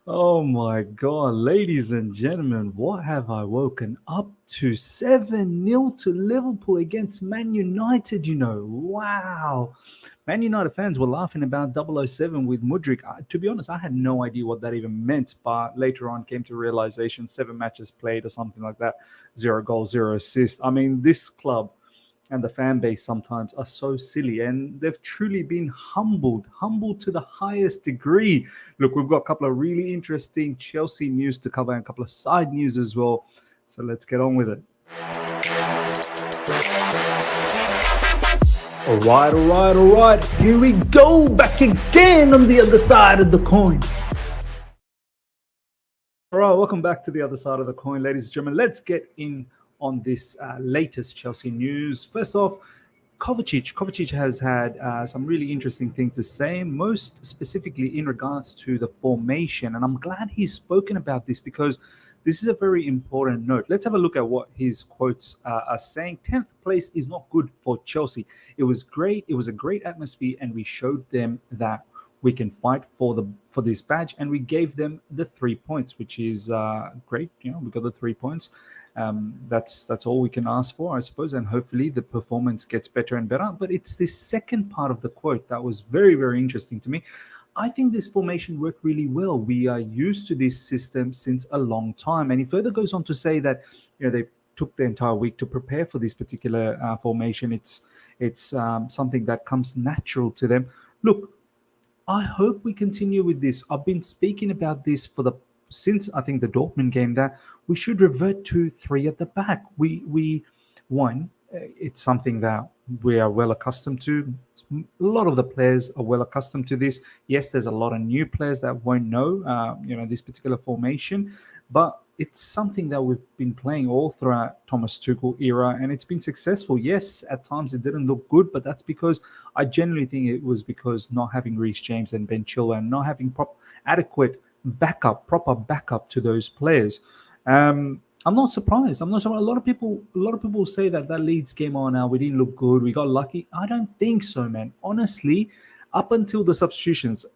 Oh my God, ladies and gentlemen, what have I woken up to? 7-0 to Liverpool against Man United, Wow. Man United fans were laughing about 007 with Mudryk. To be honest, I had no idea what that even meant, but later on came to realization 7 matches played or something like that, 0 goals, 0 assists. I mean, this club and the fan base sometimes are so silly, and they've truly been humbled to the highest degree. Look, we've got a couple of really interesting Chelsea news to cover and a couple of side news as well, so let's get on with it. All right, here we go, back again on the other side of the coin. All right, welcome back to the other side of the coin, ladies and gentlemen. Let's get in on this latest Chelsea news. First off, Kovacic has had some really interesting things to say, most specifically in regards to the formation. And I'm glad he's spoken about this because this is a very important note. Let's have a look at what his quotes are saying. 10th place is not good for Chelsea. It was great. It was a great atmosphere, and we showed them that we can fight for this badge, and we gave them the 3 points, which is great. We got the 3 points. That's all we can ask for, I suppose, and hopefully the performance gets better and better. But it's this second part of the quote that was very, very interesting to me. I think this formation worked really well. We are used to this system since a long time, and he further goes on to say that they took the entire week to prepare for this particular formation. It's something that comes natural to them. Look, I hope we continue with this. I've been speaking about this since I think the Dortmund game, that we should revert to 3 at the back. It's something that we are well accustomed to. A lot of the players are well accustomed to this. Yes, there's a lot of new players that won't know, this particular formation, but it's something that we've been playing all throughout Thomas Tuchel era, and it's been successful. Yes, at times it didn't look good, but that's because I genuinely think it was because not having Reece James and Ben Chilwell and not having adequate proper backup to those players. I'm not surprised. A lot of people say that Leeds game on now, we didn't look good, we got lucky. I don't think so, man. Honestly, up until the substitutions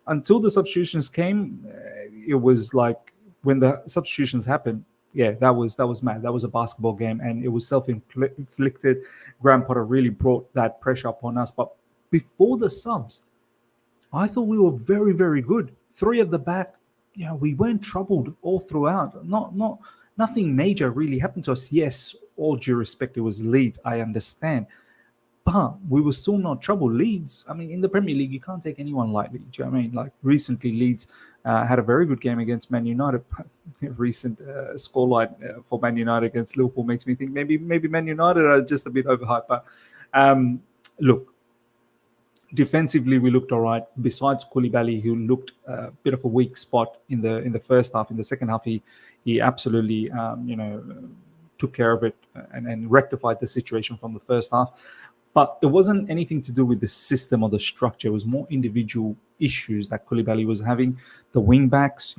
came, it was like when the substitutions happened. Yeah, that was mad. That was a basketball game, and it was self-inflicted. Graham Potter really brought that pressure upon us. But before the subs, I thought we were very, very good. 3 at the back. We weren't troubled all throughout. Nothing major really happened to us. Yes, all due respect, it was Leeds. I understand. But we were still not troubled. Leeds, I mean, in the Premier League, you can't take anyone lightly. Do you know what I mean? Like recently, Leeds had a very good game against Man United. Recent scoreline for Man United against Liverpool makes me think maybe Man United are just a bit overhyped. But look, defensively, we looked all right. Besides Koulibaly, who looked a bit of a weak spot in the first half. In the second half, he absolutely took care of it and rectified the situation from the first half. But it wasn't anything to do with the system or the structure. It was more individual issues that Koulibaly was having. The wing backs,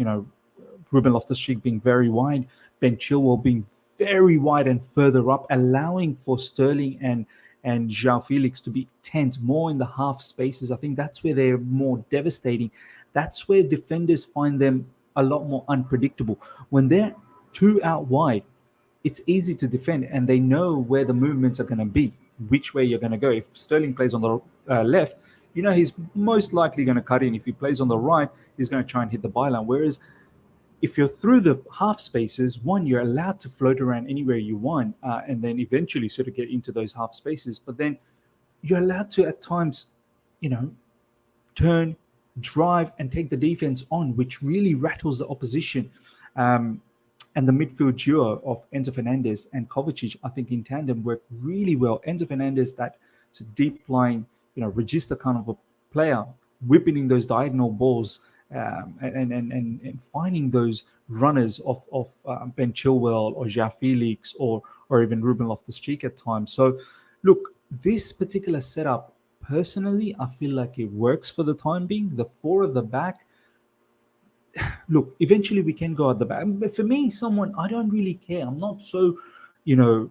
Ruben Loftus-Cheek being very wide, Ben Chilwell being very wide and further up, allowing for Sterling and João Felix to be tense more in the half spaces. I think that's where they're more devastating. That's where defenders find them a lot more unpredictable. When they're 2 out wide, it's easy to defend, and they know where the movements are going to be, which way you're going to go. If Sterling plays on the left, he's most likely going to cut in. If he plays on the right, he's going to try and hit the byline. Whereas if you're through the half spaces, you're allowed to float around anywhere you want, and then eventually sort of get into those half spaces. But then you're allowed to at times, turn, drive, and take the defense on, which really rattles the opposition. And the midfield duo of Enzo Fernandez and Kovacic, I think in tandem worked really well. Enzo Fernandez, that deep lying, register kind of a player, whipping in those diagonal balls, and finding those runners of Ben Chilwell or João Felix or even Ruben Loftus-Cheek at times. So, look, this particular setup, personally, I feel like it works for the time being. The 4 at the back, look, eventually we can go at the back. But for me, I don't really care. I'm not so,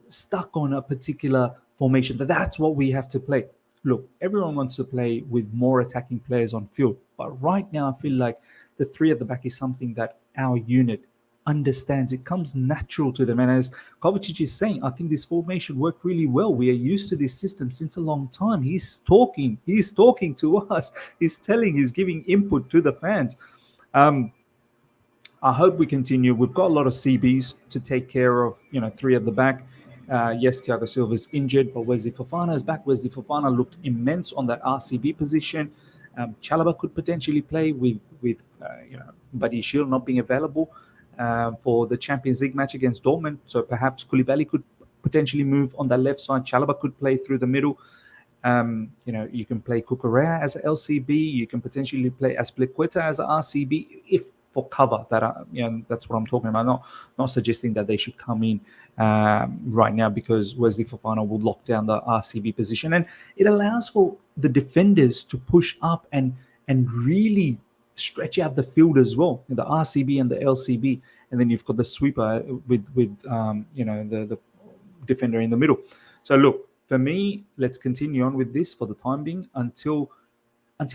stuck on a particular formation, but that's what we have to play. Look, everyone wants to play with more attacking players on field. But right now, I feel like the three at the back is something that our unit understands. It comes natural to them. And as Kovacic is saying, I think this formation worked really well. We are used to this system since a long time. He's talking to us. He's giving input to the fans. I hope we continue. We've got a lot of CBs to take care of, three at the back. Yes, Thiago Silva is injured, but Wesley Fofana is back. Wesley Fofana looked immense on that RCB position. Chalobah could potentially play with Buddy Shield not being available for the Champions League match against Dortmund. So perhaps Koulibaly could potentially move on that left side. Chalobah could play through the middle. You can play Cucurella as an LCB. You can potentially play Azpilicueta as an RCB if for cover. That's what I'm talking about. Not suggesting that they should come in right now, because Wesley Fofana will lock down the RCB position, and it allows for the defenders to push up and really stretch out the field as well, the RCB and the LCB, and then you've got the sweeper with the defender in the middle. So look, for me, let's continue on with this for the time being until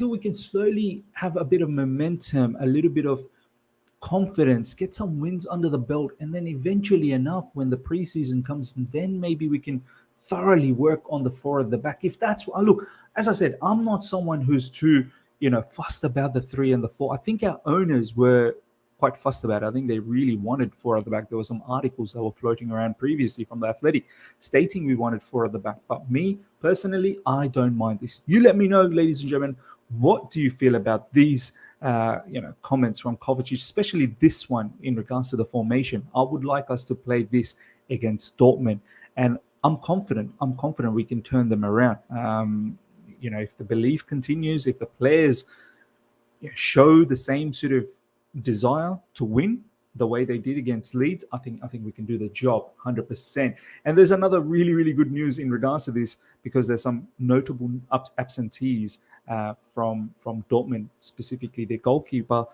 we can slowly have a bit of momentum, a little bit of confidence, get some wins under the belt, and then eventually enough, when the preseason comes, then maybe we can thoroughly work on the four at the back. If that's what, look, as I said, I'm not someone who's too fussed about the 3 and the 4. I think our owners were quite fussed about it. I think they really wanted 4 at the back. There were some articles that were floating around previously from The Athletic stating we wanted 4 at the back. But me, personally, I don't mind this. You let me know, ladies and gentlemen, what do you feel about these comments from Kovacic, especially this one in regards to the formation? I would like us to play this against Dortmund, and I'm confident we can turn them around. If the belief continues, if the players show the same sort of desire to win the way they did against Leeds, I think we can do the job 100%. And there's another really, really good news in regards to this, because there's some notable absentees from Dortmund, specifically their goalkeeper,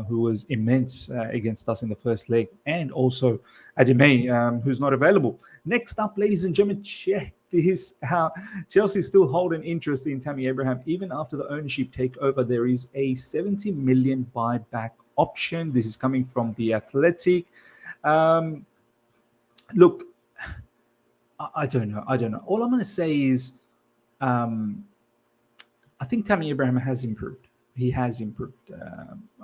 who was immense against us in the first leg, and also Ademay, who's not available. Next up, ladies and gentlemen, check this out. Chelsea still hold an interest in Tammy Abraham. Even after the ownership takeover, there is a 70 million buyback option. This is coming from The Athletic. Look, I don't know. All I'm going to say is I think Tammy Abraham has improved. He has improved.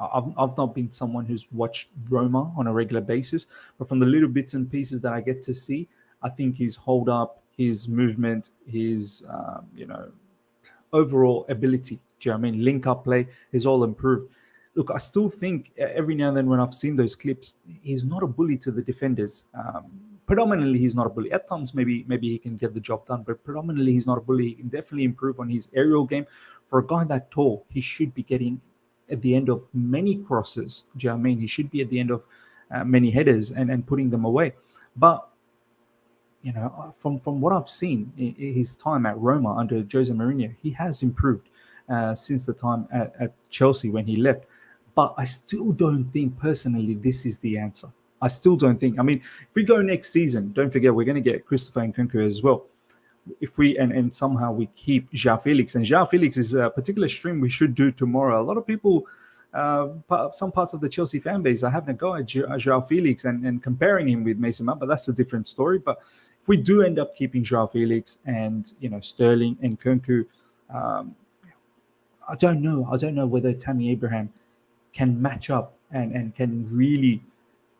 I've not been someone who's watched Roma on a regular basis, but from the little bits and pieces that I get to see, I think his hold up, his movement, his overall ability, do you know what I mean? Link up play is all improved. Look, I still think every now and then when I've seen those clips, he's not a bully to the defenders. Predominantly, he's not a bully. At times, maybe he can get the job done, but predominantly, he's not a bully. He can definitely improve on his aerial game. For a guy that tall, he should be getting at the end of many crosses. Do you know what I mean? He should be at the end of many headers and putting them away. But from what I've seen in his time at Roma under Jose Mourinho, he has improved since the time at Chelsea when he left. But I still don't think personally this is the answer. I still don't think. I mean, if we go next season, don't forget we're going to get Christopher Nkunku as well. If we and somehow we keep João Felix, and João Felix is a particular stream we should do tomorrow. A lot of people, some parts of the Chelsea fan base are having a go at João Felix and comparing him with Mason Mount, but that's a different story. But if we do end up keeping João Felix and Sterling and Nkunku, I don't know whether Tammy Abraham can match up and can really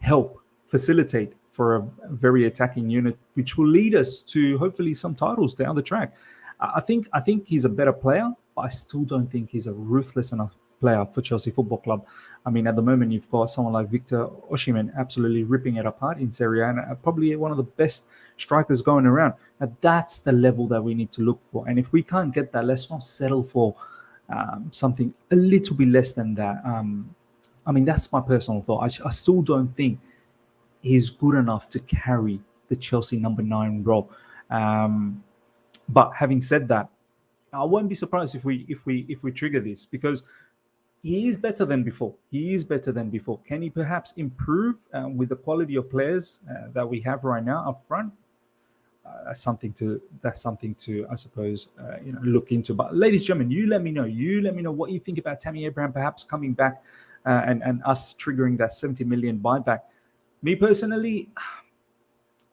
help facilitate for a very attacking unit, which will lead us to hopefully some titles down the track. I think he's a better player, but I still don't think he's a ruthless enough player for Chelsea Football Club. I mean, at the moment, you've got someone like Victor Osimhen absolutely ripping it apart in Serie A, and probably one of the best strikers going around. Now, that's the level that we need to look for. And if we can't get that, let's not settle for something a little bit less than that. I mean, that's my personal thought. I still don't think he's good enough to carry the Chelsea number 9 role. But having said that, I won't be surprised if we trigger this, because he is better than before. Can he perhaps improve with the quality of players that we have right now up front? That's something to I suppose look into. But ladies and gentlemen, you let me know what you think about Tammy Abraham perhaps coming back and us triggering that 70 million buyback. Me personally,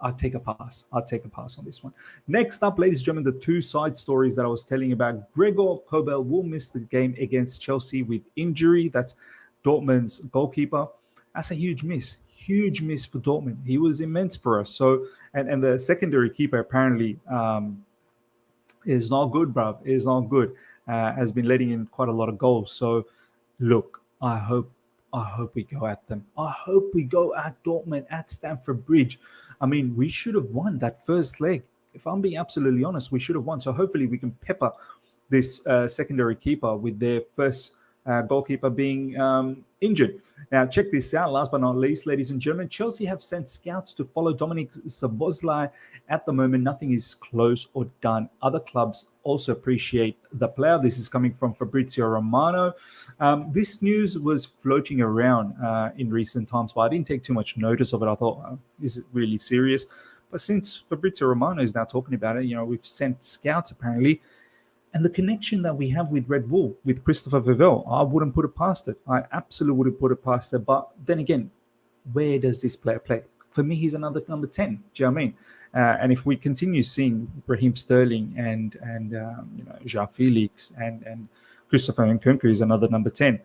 I'd take a pass. I'd take a pass on this one. Next up, ladies and gentlemen, the two side stories that I was telling you about. Gregor Kobel will miss the game against Chelsea with injury. That's Dortmund's goalkeeper. That's a huge miss. Huge miss for Dortmund. He was immense for us. So, and the secondary keeper apparently is not good, bruv. Is not good. Has been letting in quite a lot of goals. So, look, I hope we go at them. I hope we go at Dortmund at Stamford Bridge. I mean, we should have won that first leg. If I'm being absolutely honest, we should have won. So hopefully we can pepper this secondary keeper with their first goalkeeper being injured. Now, check this out. Last but not least, ladies and gentlemen, Chelsea have sent scouts to follow Dominik Szoboszlai. At the moment, nothing is close or done. Other clubs also appreciate the player. This is coming from Fabrizio Romano. This news was floating around in recent times, but I didn't take too much notice of it. I thought, is it really serious? But since Fabrizio Romano is now talking about it, we've sent scouts apparently. And the connection that we have with Red Bull, with Christopher Vivell, I wouldn't put it past it. I absolutely wouldn't put it past it. But then again, where does this player play? For me, he's another number 10. Do you know what I mean? And if we continue seeing Raheem Sterling and João Felix and Christopher Nkunku is another number 10,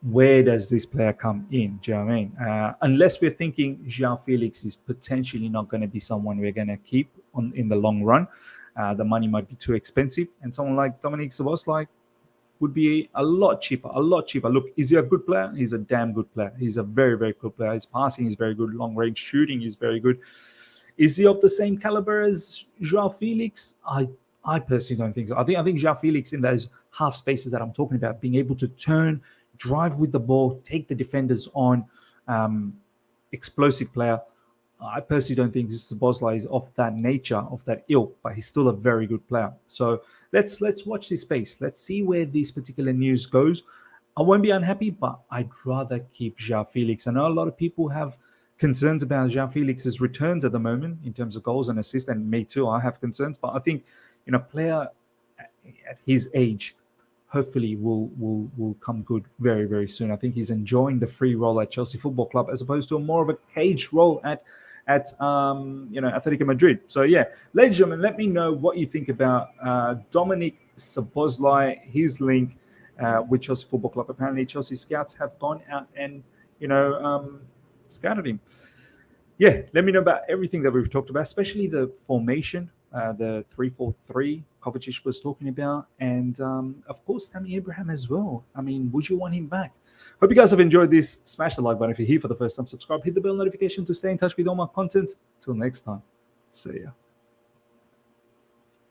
where does this player come in? Do you know what I mean? Unless we're thinking João Felix is potentially not going to be someone we're going to keep in the long run. The money might be too expensive, and someone like Dominik Szoboszlai would be a lot cheaper. Look, is he a good player? He's a damn good player. He's a very, very good player. His passing is very good. Long-range shooting is very good. Is he of the same caliber as João Felix? I personally don't think so. I think João Felix, in those half spaces that I'm talking about, being able to turn, drive with the ball, take the defenders on, explosive player. I personally don't think Szoboszlai is of that nature, of that ilk, but he's still a very good player. So let's watch this space. Let's see where this particular news goes. I won't be unhappy, but I'd rather keep João Felix. I know a lot of people have concerns about João Felix's returns at the moment in terms of goals and assists, and me too. I have concerns, but I think a player at his age hopefully will come good very, very soon. I think he's enjoying the free role at Chelsea Football Club as opposed to more of a cage role at Atletico Madrid. So yeah, ladies and gentlemen, let me know what you think about Dominik Szoboszlai, his link with Chelsea Football Club. Apparently Chelsea scouts have gone out and scouted him. Yeah, let me know about everything that we've talked about, especially the formation, the 3-4-3 Kovacic was talking about, and of course Tammy Abraham as well. I mean, would you want him back? Hope you guys have enjoyed this. Smash the like button if you're here for the first time. Subscribe, hit the bell notification to stay in touch with all my content. Till next time, see ya.